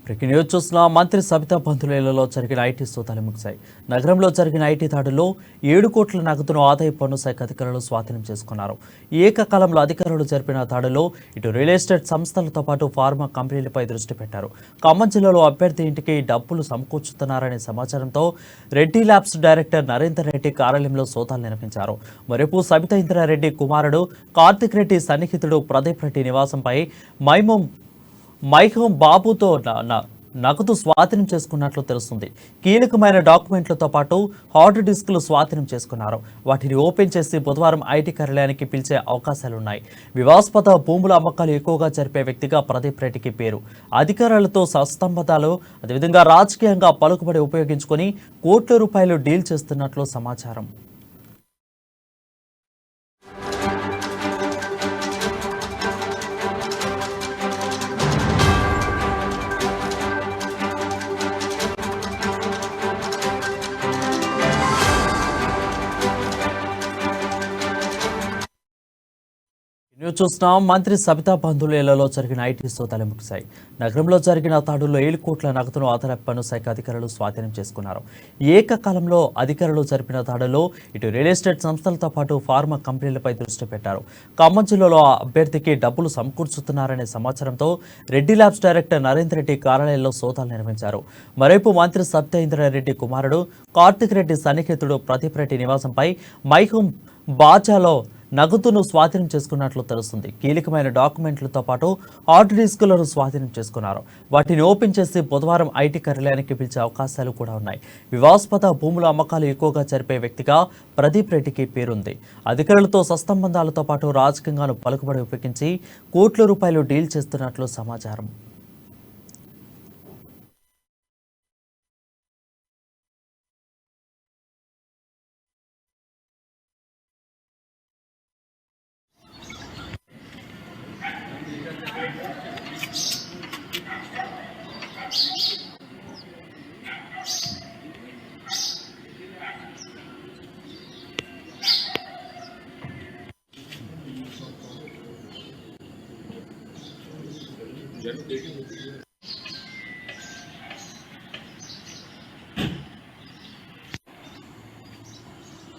Breaking news చూసిన మంత్రి సబితా పంతులేళ్లలో జరిగిన ఐటీ సోదాలు ముగిశాయి. నగరంలో జరిగిన ఐటీ దాడుల్లో 7 కోట్ల నగదును ఆదాయ పన్ను శాఖ అధికారులు స్వాధీనం చేసుకున్నారు. ఏకకాలంలో అధికారులు జరిపిన దాడుల్లో ఇటు రియల్ ఎస్టేట్ సంస్థలతో పాటు ఫార్మా కంపెనీలపై దృష్టి పెట్టారు. ఖమ్మం జిల్లాలో అభ్యర్థి ఇంటికి డబ్బులు సమకూర్చుతున్నారనే సమాచారంతో రెడ్డి ల్యాబ్స్ డైరెక్టర్ నరేందర్ రెడ్డి కార్యాలయంలో సోదాలు నిర్వహించారు. మరోవైపు సబితా ఇంద్రారెడ్డి కుమారుడు కార్తిక్ రెడ్డి సన్నిహితుడు ప్రదీప్ రెడ్డి నివాసంపై మైహోం బాబుతో నగదు స్వాధీనం చేసుకున్నట్లు తెలుస్తుంది. కీలకమైన డాక్యుమెంట్లతో పాటు హార్డ్ డిస్క్లు స్వాధీనం చేసుకున్నారు. వాటిని ఓపెన్ చేసి బుధవారం ఐటీ కార్యాలయానికి పిలిచే అవకాశాలున్నాయి. వివాదాస్పద భూముల అమ్మకాలు ఎక్కువగా జరిపే వ్యక్తిగా ప్రదీప్ రెడ్డికి పేరు. అధికారులతో సత్సంబంధాలు, అదేవిధంగా రాజకీయంగా పలుకుబడి ఉపయోగించుకొని కోట్ల రూపాయలు డీల్ చేస్తున్నట్లు సమాచారం. న్యూస్ చూస్తున్నాం. మంత్రి సబితా పంతులేళ్లలో జరిగిన ఐటీ సోదాలు ముగిశాయి. నగరంలో జరిగిన దాడుల్లో 7 కోట్ల నగదును ఆదాయ పన్ను శాఖ అధికారులు స్వాధీనం చేసుకున్నారు. ఏకకాలంలో అధికారులు జరిపిన దాడుల్లో ఇటు రియల్ ఎస్టేట్ సంస్థలతో పాటు ఫార్మా కంపెనీలపై దృష్టి పెట్టారు. ఖమ్మం జిల్లాలో అభ్యర్థికి డబ్బులు సమకూర్చుతున్నారనే సమాచారంతో రెడ్డి ల్యాబ్స్ డైరెక్టర్ నరేందర్ రెడ్డి కార్యాలయంలో సోదాలు నిర్వహించారు. మరోవైపు మంత్రి సబితా ఇంద్రారెడ్డి కుమారుడు కార్తిక్ రెడ్డి సన్నిహితుడు ప్రదీప్ రెడ్డి నివాసంపై మైహూం బాజాలో నగదును స్వాధీనం చేసుకున్నట్లు తెలుస్తుంది. కీలకమైన డాక్యుమెంట్లతో పాటు హార్డ్ డిస్కులను స్వాధీనం చేసుకున్నారు. వాటిని ఓపెన్ చేసి బుధవారం ఐటీ కార్యాలయానికి పిలిచే అవకాశాలు కూడా ఉన్నాయి. వివాదాస్పద భూముల అమ్మకాలు ఎక్కువగా జరిపే వ్యక్తిగా ప్రదీప్ రెడ్డికి పేరుంది. అధికారులతో సత్సంబంధాలతో పాటు రాజకీయంగాను పలుకుబడి ఉపయోగించి కోట్ల రూపాయలు డీల్ చేస్తున్నట్లు సమాచారం.